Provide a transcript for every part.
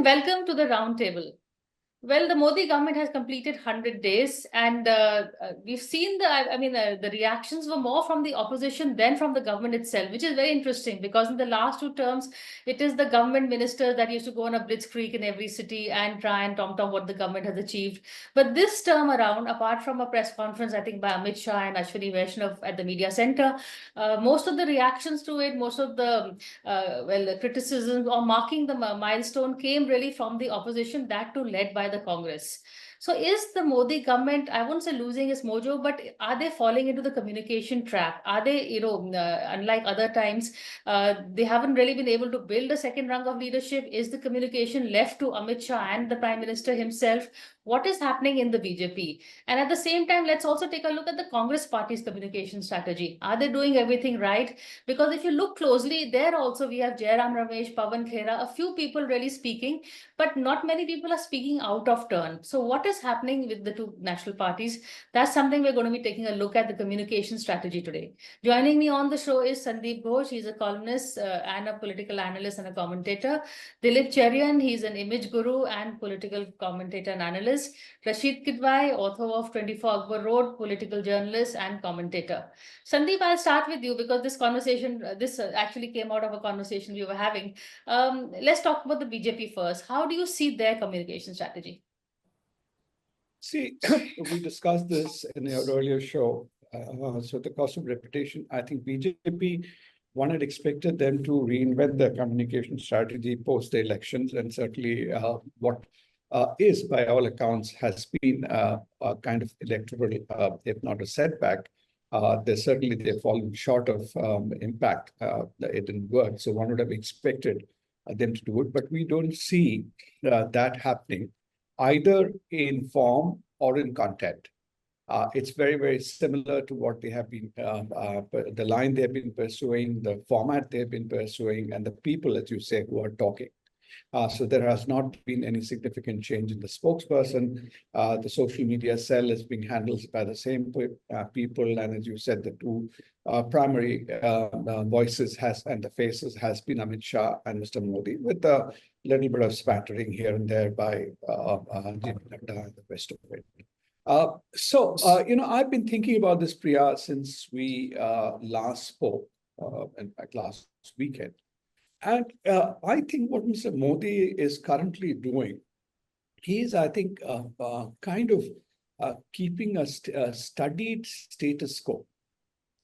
and welcome to the Roundtable. Well, the Modi government has completed 100 days, and we've seen the reactions were more from the opposition than from the government itself, which is very interesting because in the last two terms, it is the government ministers that used to go on a blitzkrieg in every city and try and tom what the government has achieved. But this term around, apart from a press conference, I think by Amit Shah and Ashwini Vaishnav at the media center, most of the reactions to it, most of the the criticism or marking the milestone came really from the opposition, that too led by the Congress. So is the Modi government, I won't say losing its mojo, but are they falling into the communication trap? Are they, unlike other times, they haven't really been able to build a second rung of leadership? Is the communication left to Amit Shah and the Prime Minister himself? What is happening in the BJP? And at the same time, let's also take a look at the Congress party's communication strategy. Are they doing everything right? Because if you look closely, there also we have Jairam Ramesh, Pawan Khera, a few people really speaking, but not many people are speaking out of turn. So what is happening with the two national parties? That's something we're going to be taking a look at the communication strategy today. Joining me on the show is Sandip Ghose. He's a columnist and a political analyst and a commentator. Dilip Cherian, he's an image guru and political commentator and analyst. Rasheed Kidwai, author of 24 Akbar Road, political journalist and commentator. Sandeep, I'll start with you because this conversation, this actually came out of a conversation we were having. Let's talk about the BJP first. How do you see their communication strategy? See, we discussed this in our earlier show. So the cost of reputation, I think BJP, one had expected them to reinvent their communication strategy post the elections, and certainly what is, by all accounts, has been a kind of electoral, if not a setback. They've fallen short of impact. It didn't work. So one would have expected them to do it, but we don't see that happening either in form or in content. It's very, very similar to what they have been, the line they've been pursuing, the format they've been pursuing, and the people, as you say, who are talking. So there has not been any significant change in the spokesperson. The social media cell is being handled by the same people. And as you said, the two primary voices and the faces has been Amit Shah and Mr. Modi, with a little bit of spattering here and there by JP Nadda and the rest of it. I've been thinking about this, Priya, since we last spoke, in fact, last weekend. And I think what Mr. Modi is currently doing, he is, I think, kind of keeping a studied status quo,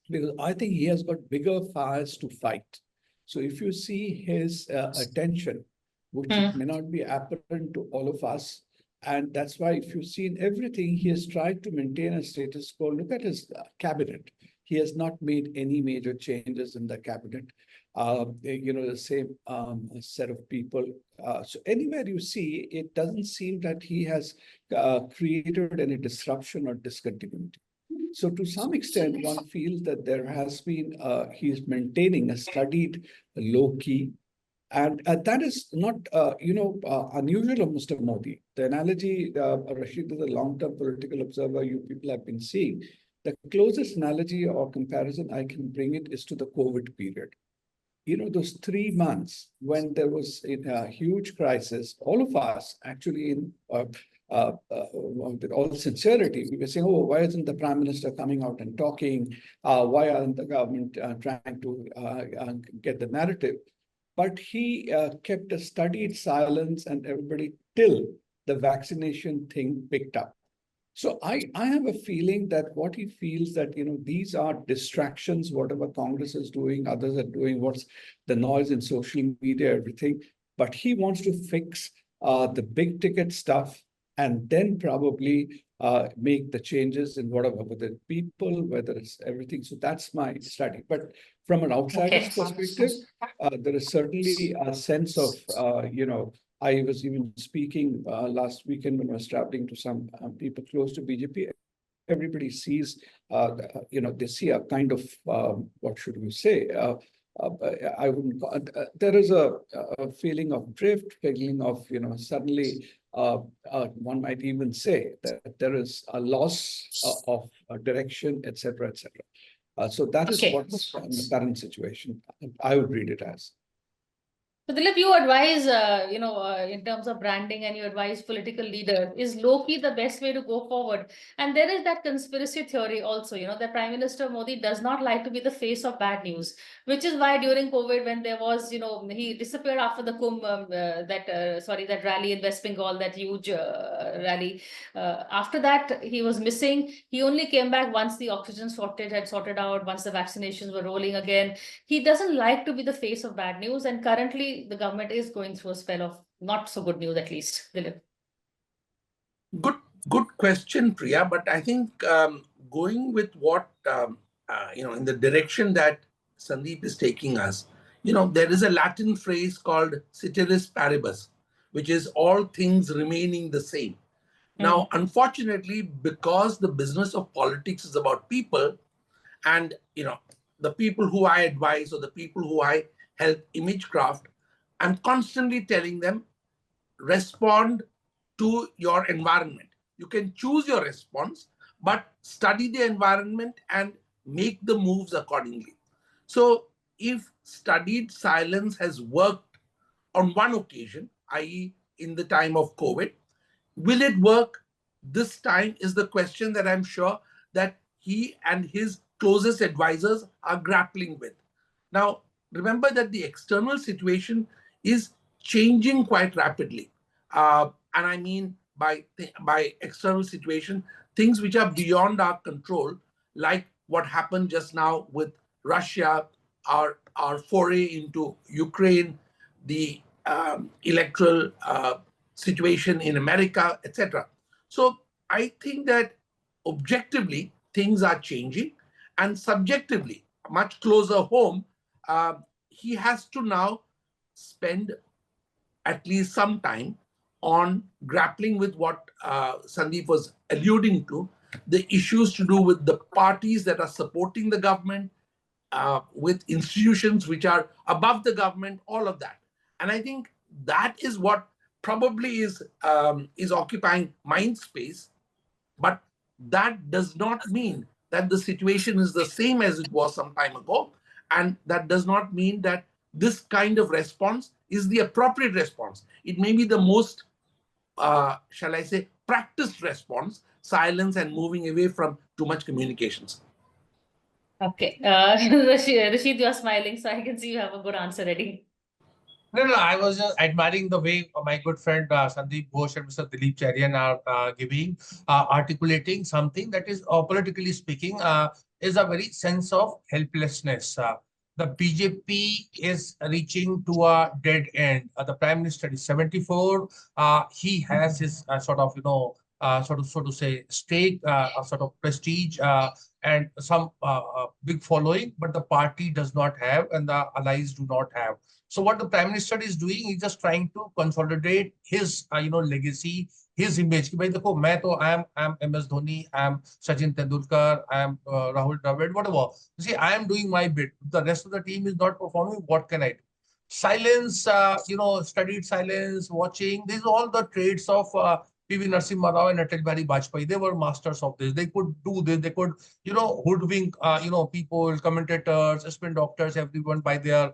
because I think he has got bigger fires to fight. So if you see his attention, which may not be apparent to all of us, and that's why if you see in everything, he has tried to maintain a status quo. Look at his cabinet. He has not made any major changes in the cabinet. The same set of people. So anywhere you see, it doesn't seem that he has created any disruption or discontinuity. So to some extent, one feels that there has been, he's maintaining a studied low key. And that is not, unusual of Mr. Modi. The analogy, Rasheed is a long-term political observer you people have been seeing. The closest analogy or comparison I can bring it is to the COVID period. Those 3 months when there was a huge crisis, all of us actually, with all sincerity, we were saying, oh, why isn't the Prime Minister coming out and talking? Why aren't the government trying to get the narrative? But he kept a studied silence and everybody till the vaccination thing picked up. So I have a feeling that what he feels that, these are distractions, whatever Congress is doing, others are doing, what's the noise in social media, everything. But he wants to fix the big ticket stuff and then probably make the changes in whatever, whether it's people, whether it's everything. So that's my study. But from an outsider's perspective, there is certainly a sense of, I was even speaking last weekend when I was traveling to some people close to BJP. Everybody sees, they see a kind of, what should we say? I wouldn't. There is a feeling of drift, feeling of, suddenly, one might even say that there is a loss of direction, etc., etc. So that is what's the current situation. I would read it as. So Dilip, you advise, in terms of branding, and you advise political leaders, is low-key the best way to go forward? And there is that conspiracy theory also, that Prime Minister Modi does not like to be the face of bad news, which is why during COVID, when there was, he disappeared after the Kumbh, that rally in West Bengal, that huge rally. After that, he was missing. He only came back once the oxygen shortage had sorted out, once the vaccinations were rolling again. He doesn't like to be the face of bad news, and currently the government is going through a spell of not so good news, at least. Dilip. Good question, Priya. But I think going with what in the direction that Sandip is taking us, there is a Latin phrase called ceteris paribus, which is all things remaining the same. Now, unfortunately, because the business of politics is about people, and the people who I advise or the people who I help image craft, I'm constantly telling them, respond to your environment. You can choose your response, but study the environment and make the moves accordingly. So if studied silence has worked on one occasion, i.e. in the time of COVID, will it work this time is the question that I'm sure that he and his closest advisors are grappling with. Now, remember that the external situation is changing quite rapidly. And I mean by external situation, things which are beyond our control, like what happened just now with Russia, our foray into Ukraine, the electoral situation in America, etc. So I think that objectively things are changing, and subjectively, much closer home, he has to now spend at least some time on grappling with what Sandip was alluding to, the issues to do with the parties that are supporting the government, with institutions which are above the government, all of that. And I think that is what probably is occupying mind space. But that does not mean that the situation is the same as it was some time ago. And that does not mean that this kind of response is the appropriate response. It may be the most, shall I say, practiced response, silence and moving away from too much communications. Okay. Rasheed, you are smiling, so I can see you have a good answer ready. No, I was just admiring the way my good friend Sandip Ghose and Mr. Dilip Cherian are articulating something that is, politically speaking, is a very sense of helplessness. The BJP is reaching to a dead end. The Prime Minister is 74. He has his so to say, stake, a sort of prestige, and some big following, but the party does not have, and the allies do not have. So what the Prime Minister is doing, he's just trying to consolidate his, legacy, his image. I am MS Dhoni, I am Sachin Tendulkar, I am Rahul Dravid, whatever. You see, I am doing my bit. The rest of the team is not performing. What can I do? Silence, studied silence, watching. These are all the traits of PV Narasimha Rao and Atal Bihari Vajpayee. They were masters of this. They could do this. They could, hoodwink, people, commentators, spin doctors, everyone by their,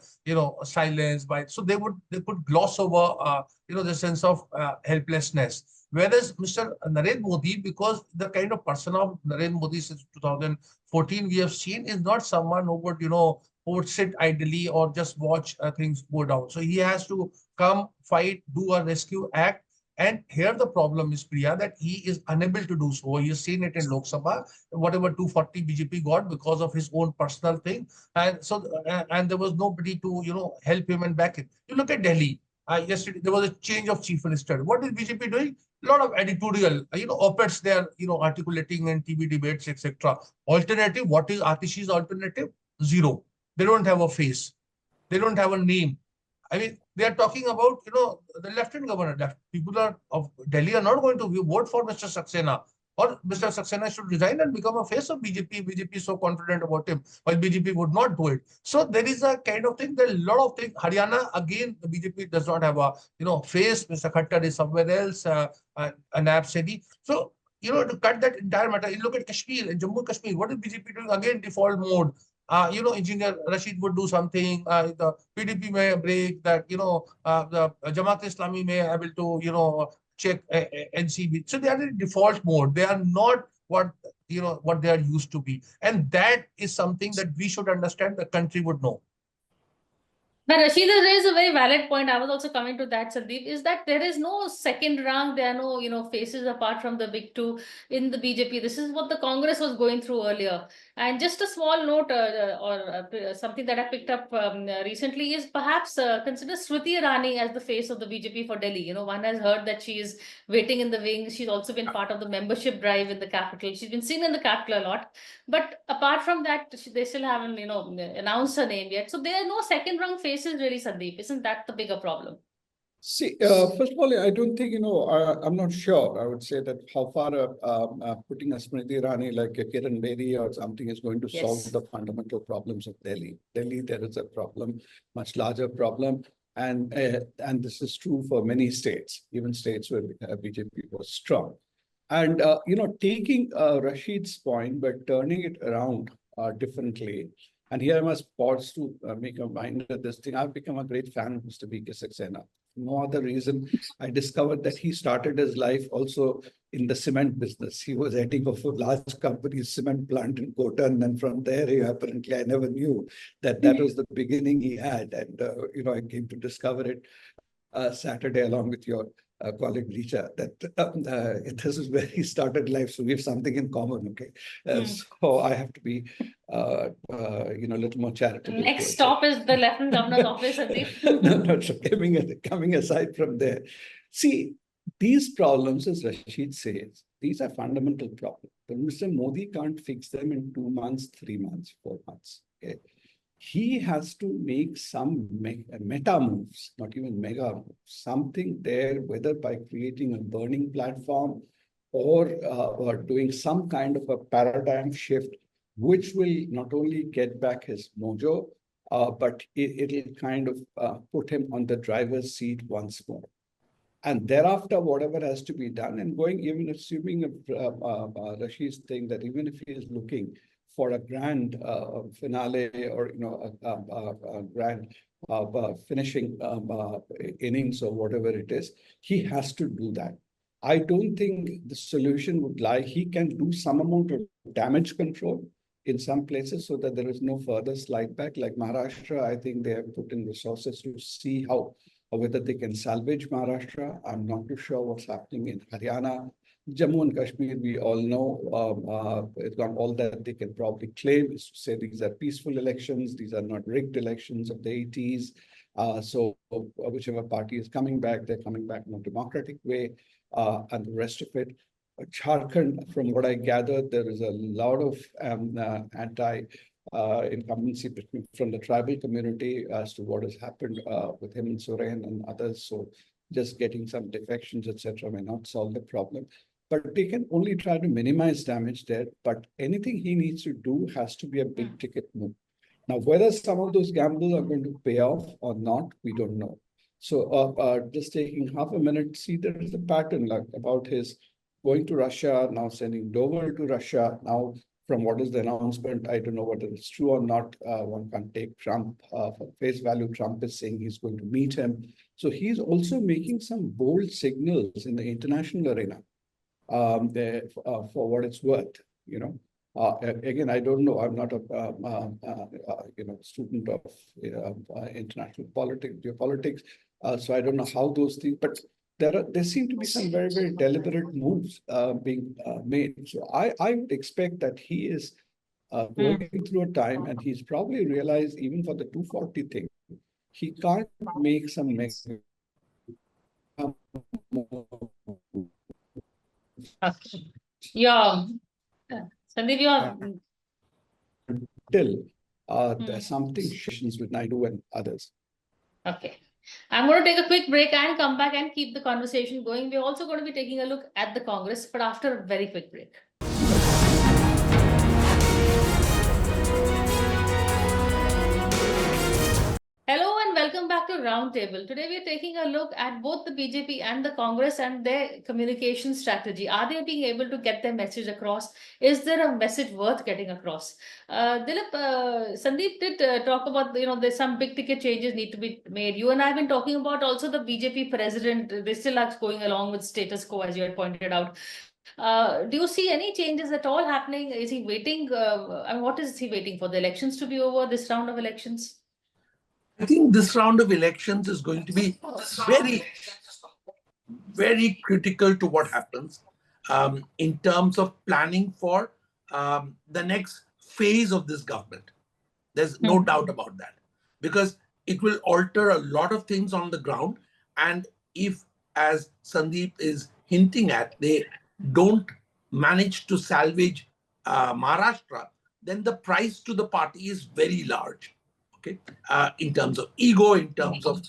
silence. So they could gloss over, the sense of helplessness. Whereas Mr. Narendra Modi, because the kind of person of Narendra Modi since 2014 we have seen is not someone who would, who would sit idly or just watch things go down. So he has to come, fight, do a rescue act. And here the problem is, Priya, that he is unable to do so. He has seen it in Lok Sabha, whatever 240 BJP got because of his own personal thing. And so, and there was nobody to, help him and back him. You look at Delhi. Yesterday, there was a change of chief minister. What is BJP doing? A lot of editorial, op-eds there, articulating and TV debates, etc. Alternative, what is Atishi's alternative? Zero. They don't have a face. They don't have a name. I mean, they are talking about, the lieutenant governor. People of Delhi are not going to vote for Mr. Saxena. Or Mr. Saxena should resign and become a face of BJP. BJP is so confident about him, while BJP would not do it. So there is a kind of thing, there are a lot of things. Haryana, again, the BJP does not have a, face. Mr. Khattar is somewhere else, an absentee. So, to cut that entire matter, you look at Kashmir, in Jammu and Kashmir, what is BJP doing? Again, default mode. Engineer Rasheed would do something, the PDP may break that, the Jamaat Islami may able to, check NCB. So they are in default mode. They are not what they are used to be. And that is something that we should understand, the country would know. Now, Rasheed has raised a very valid point. I was also coming to that, Sandeep, is that there is no second rank. There are no, faces apart from the big two in the BJP. This is what the Congress was going through earlier. And just a small note or something that I picked up recently is perhaps consider Smriti Irani as the face of the BJP for Delhi. One has heard that she is waiting in the wings. She's also been part of the membership drive in the capital. She's been seen in the capital a lot. But apart from that, they still haven't, announced her name yet. So there are no second rank faces really, Sandeep. Isn't that the bigger problem? See, first of all, I don't think, I'm not sure. I would say that how far putting a Smriti Irani like a Kiran Bedi or something is going to solve the fundamental problems of Delhi. Delhi, there is a problem, much larger problem. And this is true for many states, even states where BJP was strong. And, taking Rasheed's point, but turning it around differently. And here I must pause to make a mind of this thing. I've become a great fan of Mr. B.K. Saxena. No other reason. I discovered that he started his life also in the cement business. He was heading of a large company's cement plant in Kota. And then from there, apparently, I never knew that was the beginning he had. And, I came to discover it Saturday along with your colleague Richa, that this is where he started life. So we have something in common, okay? So I have to be, a little more charitable. Next stop is the Lieutenant Governor's office, Sandeep. No, so coming aside from there. See, these problems, as Rasheed says, these are fundamental problems. But Mr. Modi can't fix them in 2 months, 3 months, 4 months, okay? He has to make some meta moves, not even mega moves, something there, whether by creating a burning platform or doing some kind of a paradigm shift, which will not only get back his mojo, but it'll kind of put him on the driver's seat once more. And thereafter, whatever has to be done, and even assuming Rasheed's thing that even if he is looking for a grand finale or a grand finishing innings or whatever it is, he has to do that. I don't think the solution would lie. He can do some amount of damage control in some places so that there is no further slide back. Like Maharashtra, I think they have put in resources to see whether they can salvage Maharashtra. I'm not too sure what's happening in Haryana. Jammu and Kashmir, we all know, all that they can probably claim is to say these are peaceful elections, these are not rigged elections of the 80s. So whichever party is coming back, they're coming back in a democratic way, and the rest of it. Jharkhand, from what I gathered, there is a lot of anti-incumbency from the tribal community as to what has happened with him and Cherian and others. So just getting some defections, etc., may not solve the problem. But they can only try to minimize damage there. But anything he needs to do has to be a big ticket move. Now, whether some of those gambles are going to pay off or not, we don't know. So just taking half a minute, see, there is a pattern like about his going to Russia, now sending Dover to Russia. Now, from what is the announcement, I don't know whether it's true or not. One can't take Trump for face value. Trump is saying he's going to meet him. So he's also making some bold signals in the international arena. For what it's worth, again, I don't know. I'm not a student of international politics, geopolitics, so I don't know how those things. But there seem to be some very, very deliberate moves being made. So I would expect that he is going through a time, and he's probably realized even for the 240 thing, he can't make some Yeah, Sandeep, you are. Till there's something with Naidu and others. Okay. I'm going to take a quick break and come back and keep the conversation going. We're also going to be taking a look at the Congress, but after a very quick break. Hello and welcome back to Roundtable. Today we are taking a look at both the BJP and the Congress and their communication strategy. Are they being able to get their message across? Is there a message worth getting across? Dilip, Sandeep did talk about, there's some big ticket changes need to be made. You and I have been talking about also the BJP president. They still are going along with status quo, as you had pointed out. Do you see any changes at all happening? Is he waiting? What is he waiting for? The elections to be over, this round of elections? I think this round of elections is going to be very, very critical to what happens in terms of planning for the next phase of this government. There's no doubt about that, because it will alter a lot of things on the ground. And if, as Sandeep is hinting at, they don't manage to salvage Maharashtra, then the price to the party is very large. Okay, in terms of ego, in terms of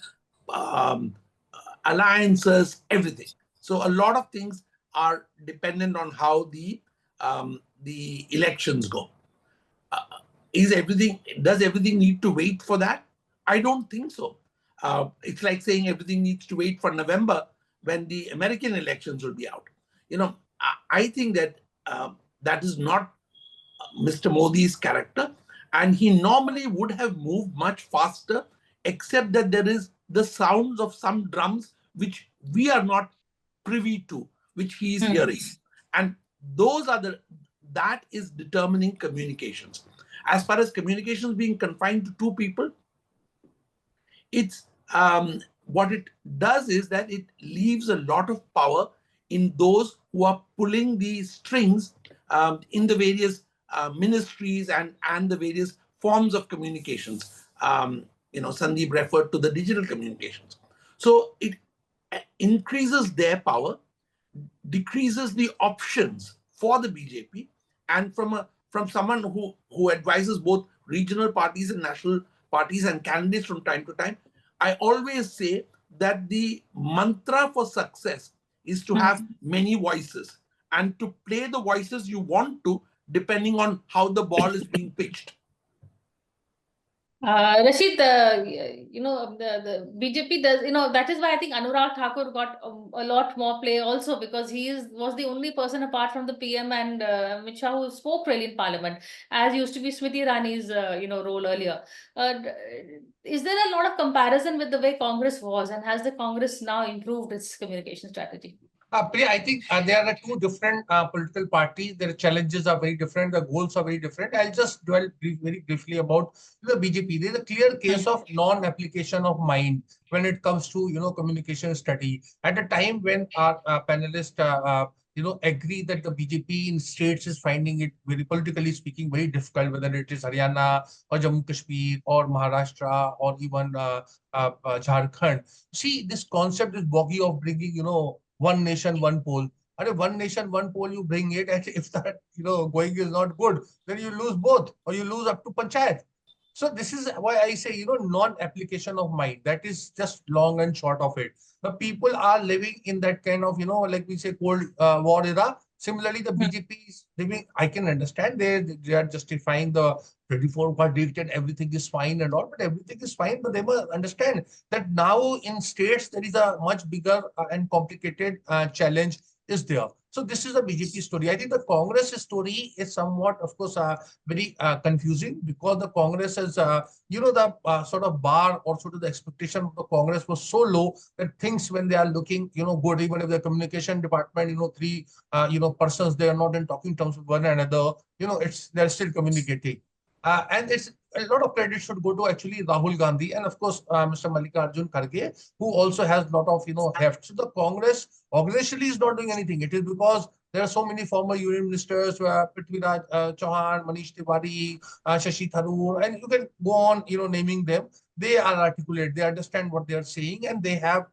alliances, everything. So a lot of things are dependent on how the elections go. Does everything need to wait for that? I don't think so. It's like saying everything needs to wait for November when the American elections will be out. I think that that is not Mr. Modi's character, and he normally would have moved much faster, except that there is the sounds of some drums which we are not privy to, which he is hearing. And that is determining communications. As far as communications being confined to two people, it's what it does is that it leaves a lot of power in those who are pulling the strings in the various ministries and the various forms of communications. Sandeep referred to the digital communications. So it increases their power, decreases the options for the BJP, and from someone who advises both regional parties and national parties and candidates from time to time, I always say that the mantra for success is to have many voices and to play the voices you want to, depending on how the ball is being pitched. Rasheed, the BJP does, that is why I think Anurag Thakur got a lot more play also, because was the only person apart from the PM and Amit Shah who spoke really in Parliament, as used to be Smriti Irani's, role earlier. Is there a lot of comparison with the way Congress was, and has the Congress now improved its communication strategy? Priya, I think there are two different political parties. Their challenges are very different. The goals are very different. I'll just dwell very briefly about the BJP. There's a clear case of non-application of mind when it comes to communication study. At a time when our panelists agree that the BJP in states is finding it very, politically speaking, very difficult, whether it is Haryana or Jammu Kashmir or Maharashtra or even Jharkhand. See, this concept is boggy of bringing one nation, one poll. And one nation, one poll, you bring it, and if that going is not good, then you lose both, or you lose up to panchayat. So this is why I say non-application of mind. That is just long and short of it. The people are living in that kind of like we say Cold War era. Similarly, the BJP is living. I can understand they are justifying the 24 verdict and everything is fine and all, but everything is fine. But they must understand that now in states there is a much bigger and complicated challenge is there. So this is a BJP story. I think the Congress story is somewhat, of course, very confusing, because the Congress is, the sort of bar or sort of the expectation of the Congress was so low that things, when they are looking, good, even if the communication department, three, persons, they are not in talking terms with one another, they're still communicating. And it's a lot of credit should go to actually Rahul Gandhi and of course Mr. Mallikarjun Kharge, who also has a lot of heft. So the Congress organizationally is not doing anything. It is because there are so many former union ministers, Prithviraj Chauhan, Manish Tiwari, Shashi Tharoor, and you can go on, naming them. They are articulate. They understand what they are saying, and they have,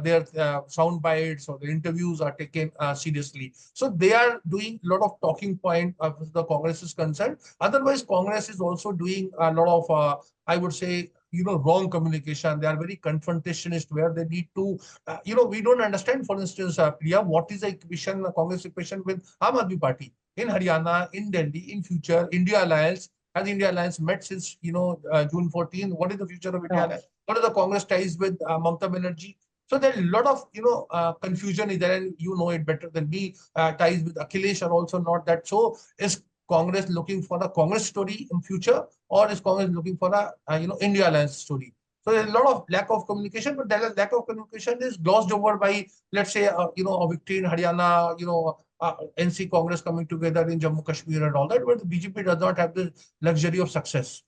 their sound bites or the interviews are taken seriously. So they are doing a lot of talking point as the Congress is concerned. Otherwise, Congress is also doing a lot of, I would say, wrong communication. They are very confrontationist, where they need to, we don't understand, for instance, Priya, what is the equation, Congress equation with Aam Aadmi Party in Haryana, in Delhi, in future, India Alliance. has India Alliance met since, June 14? What is the future of India No. Alliance? What are the Congress ties with Mamata Banerjee? So there's a lot of, confusion is there, and you know it better than me. Ties with Akhilesh are also not that. So is Congress looking for a Congress story in future, or is Congress looking for a, India Alliance story? So there's a lot of lack of communication, but that lack of communication is glossed over by, let's say, a victory in Haryana, NC Congress coming together in Jammu Kashmir and all that, but the BJP does not have the luxury of success.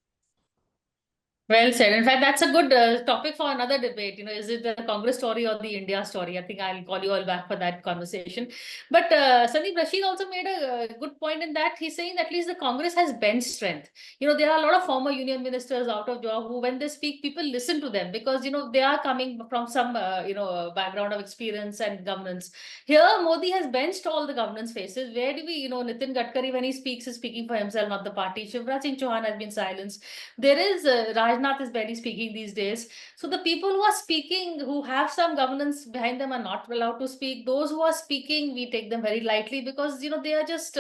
Well said. In fact, that's a good topic for another debate. Is it the Congress story or the India story? I think I'll call you all back for that conversation. But Sandip, Rasheed also made a good point in that he's saying that at least the Congress has bench strength. There are a lot of former union ministers out of job who, when they speak, people listen to them because, they are coming from some, background of experience and governance. Here, Modi has benched all the governance faces. Where do we, Nitin Gadkari, when he speaks, is speaking for himself, not the party. Shivraj Singh Chauhan has been silenced. There is Rajnath is barely speaking these days. So the people who are speaking, who have some governance behind them, are not allowed to speak. Those who are speaking, we take them very lightly because they are just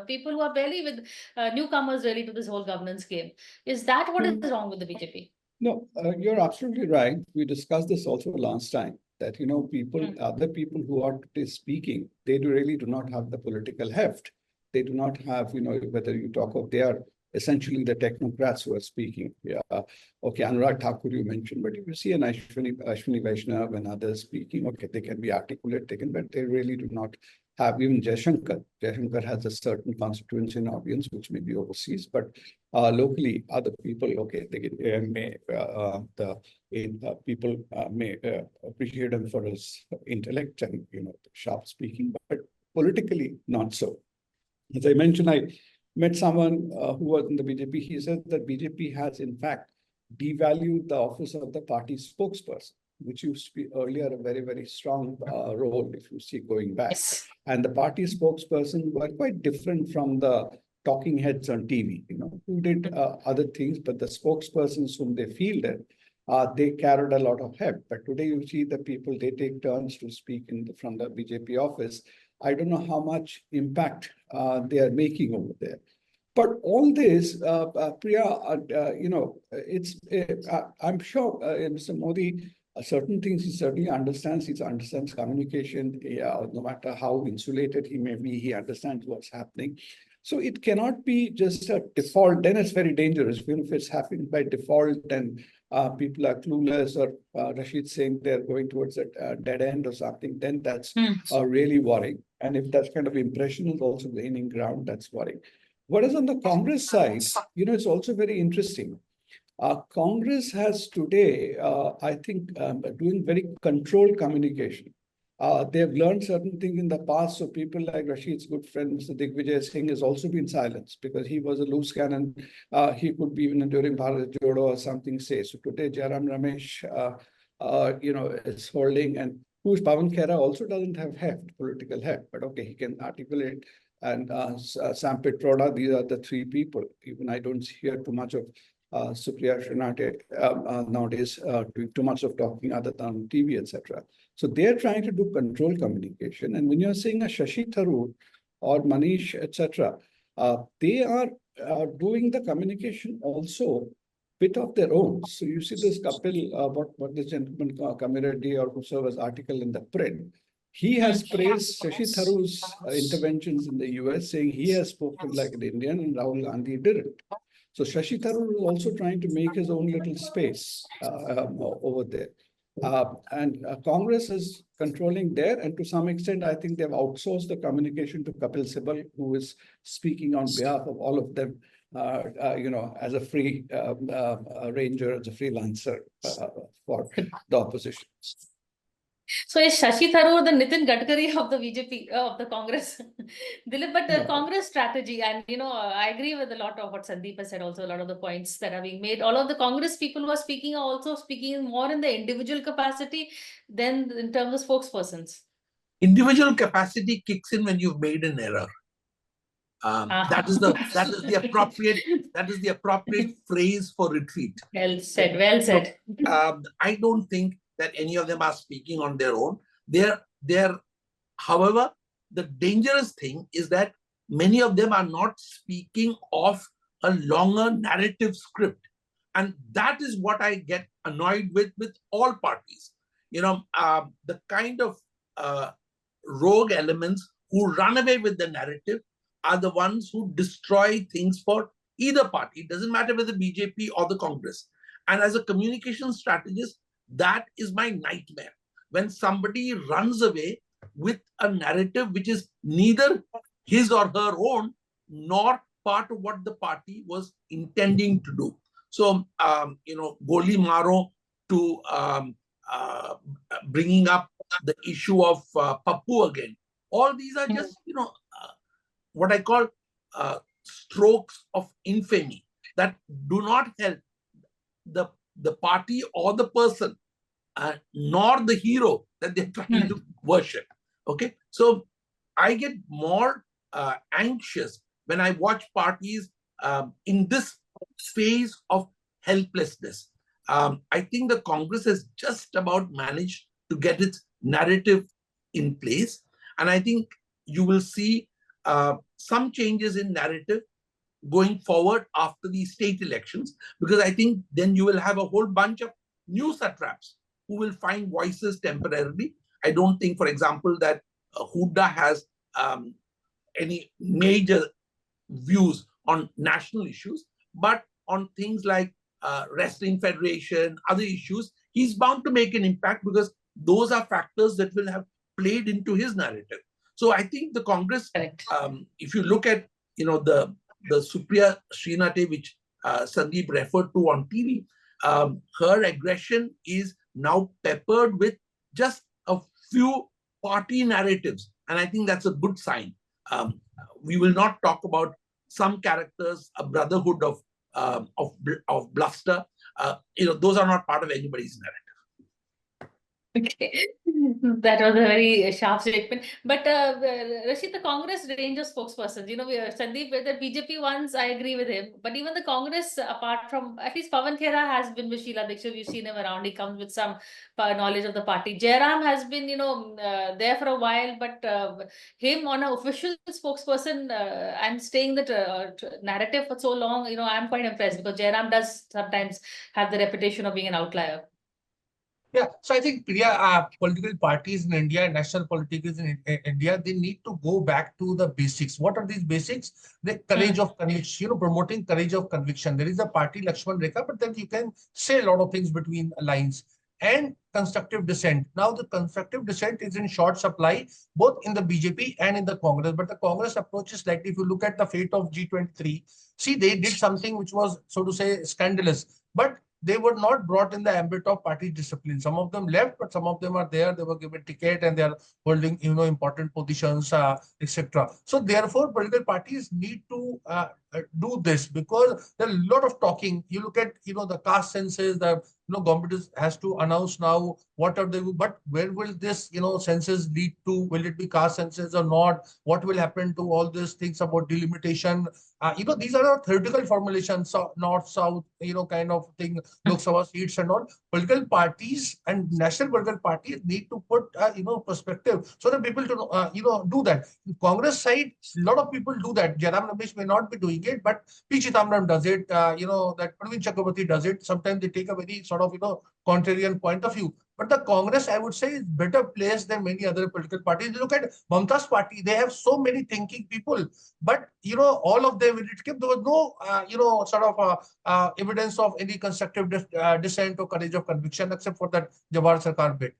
people who are barely with newcomers really to this whole governance game. Is that what is wrong with the BJP? No, you're absolutely right. We discussed this also last time that, other people who are today speaking, they really do not have the political heft. They do not have, whether you talk of, they are essentially the technocrats who are speaking. Yeah. Okay, Anurag Thakur you mentioned, but if you see an Ashwini Vaishnav and others speaking, okay, they can be articulate, but they really do not have even Jaishankar. Jaishankar has a certain constituency and audience, which may be overseas, but locally, other people, okay, people may appreciate him for his intellect and, sharp speaking, but politically, not so. As I mentioned, I met someone who was in the BJP. He said that BJP has, in fact, devalued the office of the party spokesperson, which used to be earlier a very, very strong role, if you see going back. Yes. And the party spokesperson were quite different from the talking heads on TV, who did other things, but the spokespersons whom they fielded, they carried a lot of heft. But today you see the people, they take turns to speak from the BJP office. I don't know how much impact they are making over there. But all this, Priya, I'm sure Mr. Modi, certain things he certainly understands. He understands communication. No matter how insulated he may be, he understands what's happening. So it cannot be just a default. Then it's very dangerous. If it's happening by default and people are clueless, or Rasheed saying they're going towards a dead end or something, then that's really worrying. And if that kind of impression is also gaining ground, that's worrying. Whereas on the Congress side, it's also very interesting. Congress has today, I think, doing very controlled communication. They've learned certain things in the past. So people like Rasheed's good friend, Mr. Digvijay Singh, has also been silenced because he was a loose cannon. He could be even during Bharat Jodo or something say. So today, Jairam Ramesh, is holding, and who's Pawan Khera also doesn't have political heft, but okay, he can articulate. And Sam Pitroda, these are the three people. Even I don't hear too much of Supriya Shrinate nowadays doing too much of talking other than on TV, etc. So they're trying to do control communication. And when you're saying a Shashi Tharoor or Manish, etc., they are doing the communication also bit of their own. So you see this Kapil, what this gentleman, Kamireddy or whosoever's article in the print, he has praised Shashi Tharoor's interventions in the US, saying he has spoken like an Indian and Rahul Gandhi didn't. So Shashi Tharoor is also trying to make his own little space over there. And Congress is controlling there. And to some extent, I think they've outsourced the communication to Kapil Sibal, who is speaking on behalf of all of them, as a free ranger, as a freelancer for the opposition. So is Shashi Tharoor the Nitin Gadkari of the BJP, of the Congress? Dilip, but the Congress strategy, and I agree with a lot of what Sandip has said, also a lot of the points that are being made. All of the Congress people who are speaking are also speaking more in the individual capacity than in terms of spokespersons. Individual capacity kicks in when you've made an error. That is the appropriate phrase for retreat. Well said, well said. So, I don't think that any of them are speaking on their own. However, the dangerous thing is that many of them are not speaking of a longer narrative script. And that is what I get annoyed with all parties. The kind of rogue elements who run away with the narrative are the ones who destroy things for either party. It doesn't matter whether BJP or the Congress. And as a communication strategist, that is my nightmare. When somebody runs away with a narrative which is neither his or her own, nor part of what the party was intending to do. So, Goli Maro to bringing up the issue of Pappu again. All these are just, what I call strokes of infamy that do not help the party or the person, nor the hero that they're trying to worship. Okay, so I get more anxious when I watch parties in this phase of helplessness. I think the Congress has just about managed to get its narrative in place, and I think you will see some changes in narrative going forward after the state elections, because I think then you will have a whole bunch of new satraps who will find voices temporarily. I don't think, for example, that Hooda has any major views on national issues, but on things like Wrestling Federation, other issues, he's bound to make an impact because those are factors that will have played into his narrative. So I think the Congress, if you look at the Supriya Srinath, which Sandip referred to on TV, her aggression is now peppered with just a few party narratives, and I think that's a good sign. We will not talk about some characters, a brotherhood of bluster. Those are not part of anybody's narrative. Okay, that was a very sharp statement. But Rasheed, the Congress range of spokespersons, Sandip, with the BJP ones, I agree with him. But even the Congress, apart from, at least Pawan Khera has been with Sheila Dikshit. We've seen him around. He comes with some knowledge of the party. Jairam has been, there for a while, but him on an official spokesperson and staying the narrative for so long, I'm quite impressed, because Jairam does sometimes have the reputation of being an outlier. Yeah, so I think political parties in India, national politics in India, they need to go back to the basics. What are these basics? The courage of conviction, promoting courage of conviction. There is a party, Lakshman Rekha, but then you can say a lot of things between lines. And constructive dissent. Now the constructive dissent is in short supply, both in the BJP and in the Congress. But the Congress approach is like, if you look at the fate of G23, see, they did something which was, so to say, scandalous. But they were not brought in the ambit of party discipline. Some of them left, but some of them are there. They were given ticket and they are holding, important positions, etc. So therefore, political parties need to do this, because there are a lot of talking. You look at, the caste census, the government has to announce now what are they, but where will this, census lead to? Will it be caste census or not? What will happen to all these things about delimitation? These are theoretical formulations, so north, south, kind of thing, Lok Sabha seats and all. Political parties and national political parties need to put, perspective so that people to, do that. Congress side, a lot of people do that. Jairam Ramesh may not be doing it, but P. Chidambaram does it. That Praveen Chakraborty does it. Sometimes they take a very sort of, contrarian point of view. But the Congress, I would say, is better placed than many other political parties. Look at Mamta's party; they have so many thinking people, but all of them, when it came, there was no, sort of evidence of any constructive dissent or courage of conviction, except for that Jawahar Sarkar bit.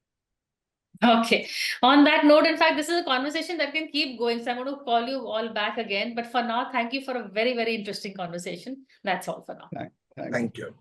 Okay. On that note, in fact, this is a conversation that can keep going. So I'm going to call you all back again. But for now, thank you for a very, very interesting conversation. That's all for now. Thank you.